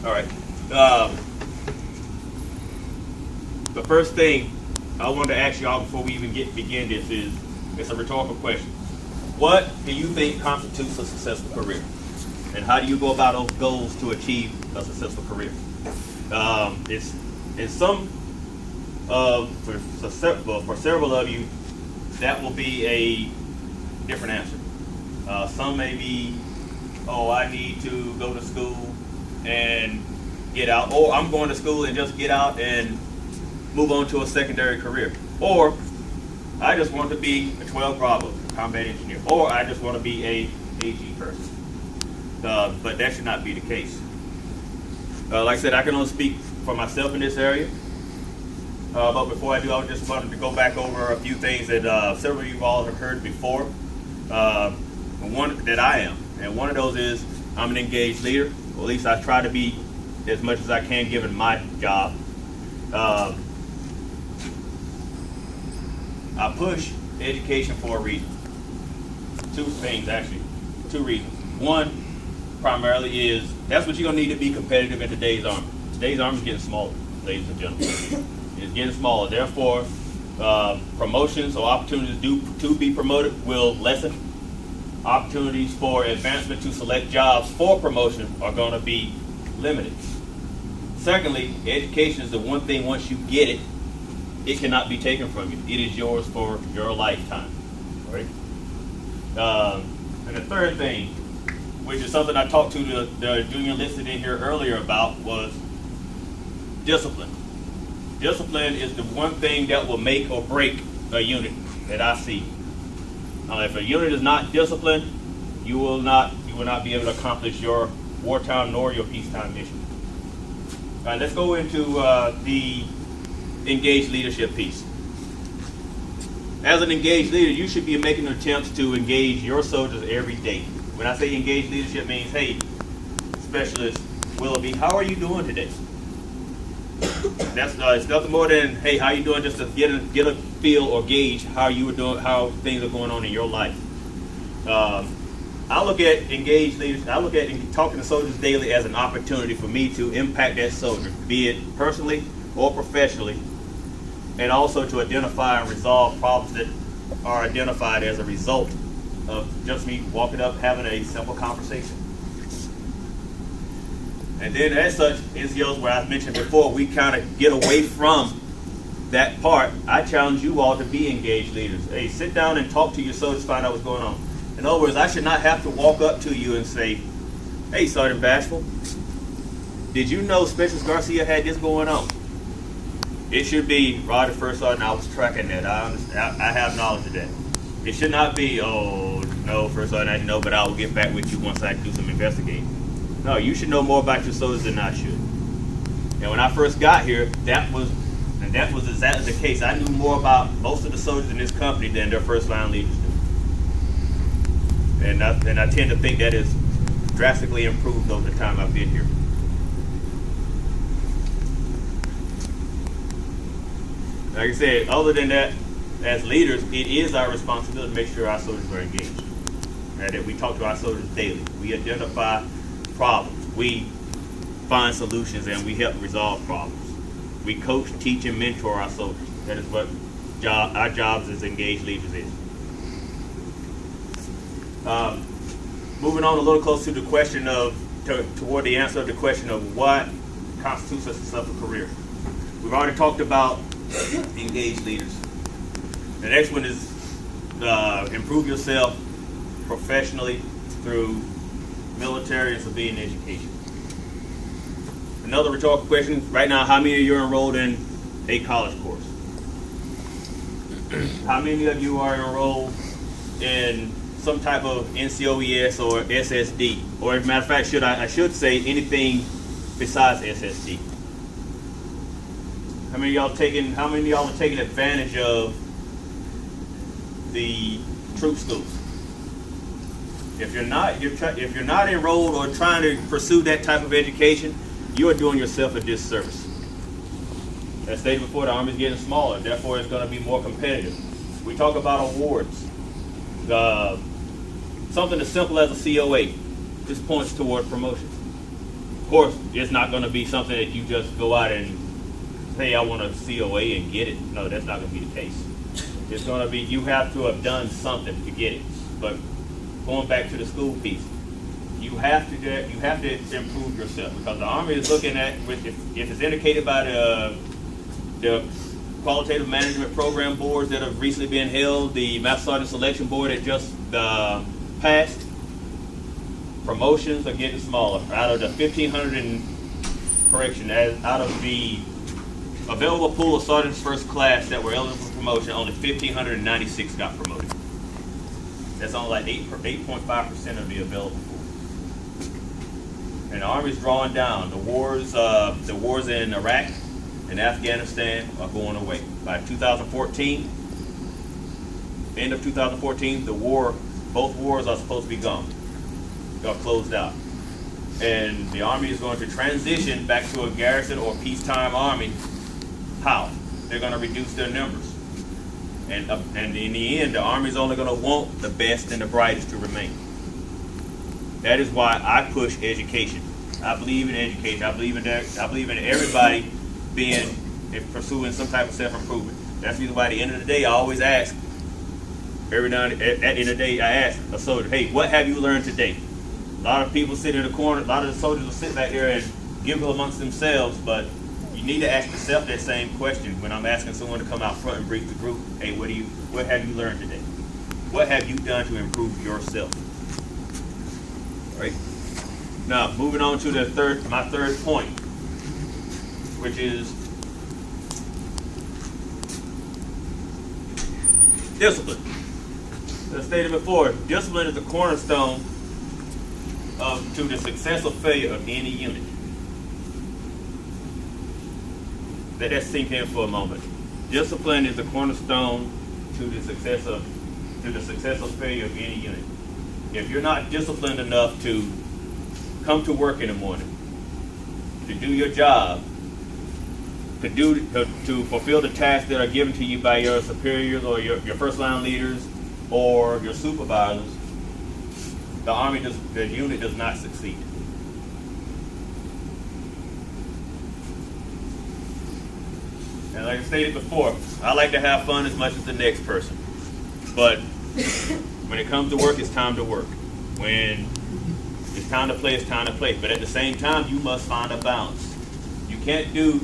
All right. The first thing I wanted to ask y'all before we even begin this is, it's a rhetorical question. What do you think constitutes a successful career? And how do you go about those goals to achieve a successful career? It's in some for several of you, that will be a different answer. Some may be, oh, I need to go to school and get out, or I'm going to school and just get out and move on to a secondary career, or I just want to be a 12 Bravo combat engineer, or I just want to be a AG person. But that should not be the case. Like I said, I can only speak for myself in this area. But before I do, I just wanted to go back over a few things that several of you all have heard before. One that I am, and one of those is I'm an engaged leader. Or at least I try to be as much as I can given my job. I push education for a reason. Two things, actually. Two reasons. One, primarily, is that's what you're going to need to be competitive in today's Army. Today's Army is getting smaller, ladies and gentlemen. It's getting smaller. Therefore, promotions or opportunities to be promoted will lessen. Opportunities for advancement to select jobs for promotion are going to be limited. Secondly, education is the one thing, once you get it, it cannot be taken from you. It is yours for your lifetime. All right? And the third thing, which is something I talked to the junior enlisted in here earlier about, was discipline. Discipline is the one thing that will make or break a unit that I see. If a unit is not disciplined, you will not be able to accomplish your wartime nor your peacetime mission. All right, let's go into the engaged leadership piece. As an engaged leader, you should be making attempts to engage your soldiers every day. When I say engaged leadership, means, hey, Specialist Willoughby, how are you doing today? That's it's nothing more than, hey, how you doing, just to get a feel or gauge how you were doing, how things are going on in your life. I look at engaged leaders, I look at talking to soldiers daily as an opportunity for me to impact that soldier, be it personally or professionally, and also to identify and resolve problems that are identified as a result of just me walking up, having a simple conversation. And then as such, NCOs, where I've mentioned before, we kind of get away from that part. I challenge you all to be engaged leaders. Hey, sit down and talk to your soldiers, find out what's going on. In other words, I should not have to walk up to you and say, hey, Sergeant Bashful, did you know Specialist Garcia had this going on? It should be, Roger, First Sergeant, I was tracking that. I have knowledge of that. It should not be, oh, no, First Sergeant, I didn't know, but I will get back with you once I do some investigating. No, you should know more about your soldiers than I should. And when I first got here, that was exactly the case. I knew more about most of the soldiers in this company than their first line leaders do. And I tend to think that has drastically improved over the time I've been here. Like I said, other than that, as leaders, it is our responsibility to make sure our soldiers are engaged. And that we talk to our soldiers daily. We identify problems. We find solutions and we help resolve problems. We coach, teach, and mentor our soldiers. That is what our jobs as engaged leaders is. Moving on a little closer to the question of, toward the answer of the question of what constitutes a successful career. We've already talked about engaged leaders. The next one is improve yourself professionally through military and civilian education. Another rhetorical question, right now, how many of you are enrolled in a college course? How many of you are enrolled in some type of NCOES or SSD? Or as a matter of fact, I should say anything besides SSD. How many of y'all are taking advantage of the troop schools? If you're not enrolled or trying to pursue that type of education, you are doing yourself a disservice. As stated before, the Army is getting smaller, therefore it's going to be more competitive. We talk about awards. Something as simple as a COA. This points toward promotion. course, it's not going to be something that you just go out and say, I want a COA and get it. No, that's not going to be the case. It's going to be, you have to have done something to get it. But going back to the school piece, you have to do that. You have to improve yourself, because the Army is looking at, if it's indicated by the qualitative management program boards that have recently been held, the Master Sergeant Selection Board that just passed, promotions are getting smaller. Out of the 1,500 out of the available pool of sergeants first class that were eligible for promotion, only 1,596 got promoted. That's only like 8.5% of the available pool. And the Army's drawing down. The wars in Iraq and Afghanistan are going away. By 2014, end of 2014, both wars are supposed to be gone. Are closed out. And the Army is going to transition back to a garrison or peacetime Army. How? They're going to reduce their numbers. And in the end, the Army is only going to want the best and the brightest to remain. That is why I push education. I believe in education. I believe in that. I believe in everybody pursuing some type of self-improvement. That's the reason why at the end of the day, I always ask, every now and at the end of the day, I ask a soldier, hey, what have you learned today? A lot of people sit in the corner, a lot of the soldiers will sit back there and giggle amongst themselves, but you need to ask yourself that same question when I'm asking someone to come out front and brief the group. Hey, what have you learned today? What have you done to improve yourself? All right. Now, moving on to my third point, which is discipline. As I stated before, discipline is the cornerstone to the success or failure of any unit. Let that sink in for a moment. Discipline is the cornerstone to the success or failure of any unit. If you're not disciplined enough to come to work in the morning, to do your job, to fulfill the tasks that are given to you by your superiors or your first line leaders or your supervisors, the unit does not succeed. And like I stated before, I like to have fun as much as the next person. But when it comes to work, it's time to work. When it's time to play, it's time to play. But at the same time, you must find a balance. You can't do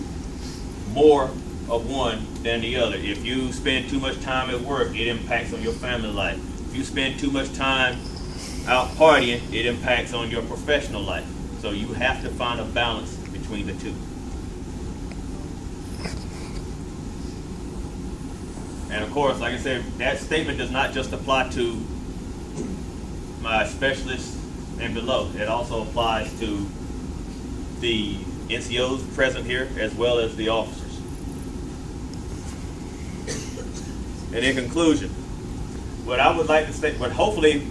more of one than the other. If you spend too much time at work, it impacts on your family life. If you spend too much time out partying, it impacts on your professional life. So you have to find a balance between the two. And of course, like I said, that statement does not just apply to my specialists and below. It also applies to the NCOs present here as well as the officers. And in conclusion, what I would like to say, but hopefully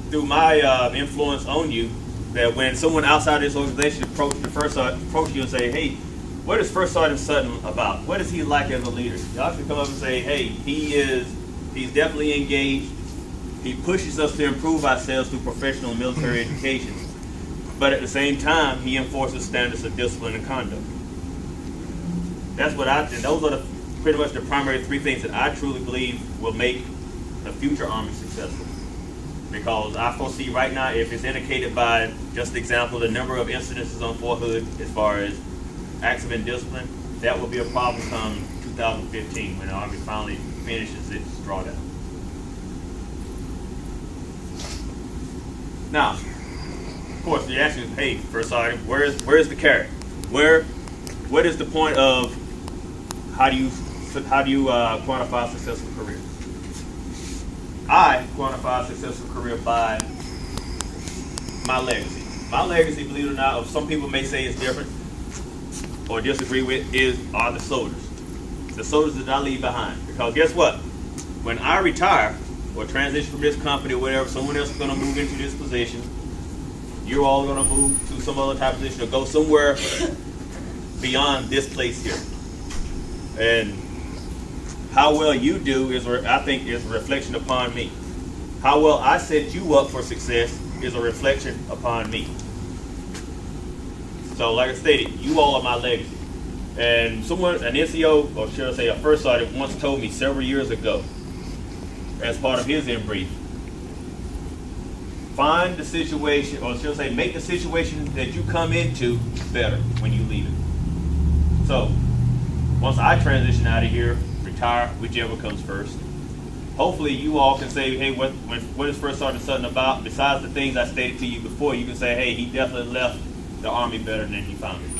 through my influence on you, that when someone outside this organization approach you and say, hey, what is First Sergeant Sutton about? What is he like as a leader? Y'all should come up and say, hey, he's definitely engaged. He pushes us to improve ourselves through professional and military education. But at the same time, he enforces standards of discipline and conduct. That's what and those are pretty much the primary three things that I truly believe will make the future Army successful. Because I foresee right now, if it's indicated by, just example, the number of incidences on Fort Hood as far as acts of indiscipline, that will be a problem come 2015 when the Army finally finishes its drawdown. Now, of course, the ask is, hey, First Sergeant, where's the carrot? What is the point of how do you quantify a successful career? I quantify a successful career by my legacy. My legacy, believe it or not, some people may say it's different or disagree with, are the soldiers. The soldiers that I leave behind. Because guess what? When I retire or transition from this company or whatever, someone else is going to move into this position. You're all going to move to some other type of position or go somewhere beyond this place here. And how well you do I think, is a reflection upon me. How well I set you up for success is a reflection upon me. So like I stated, you all are my legacy. And someone, an NCO, or should I say a first sergeant, once told me several years ago, as part of his in brief, find the situation, or should I say, make the situation that you come into better when you leave it. So, once I transition out of here, retire, whichever comes first, hopefully you all can say, hey, what is First Sergeant Sutton about? Besides the things I stated to you before, you can say, hey, he definitely left the Army better than he found it.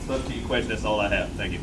So up to your question, that's all I have. Thank you.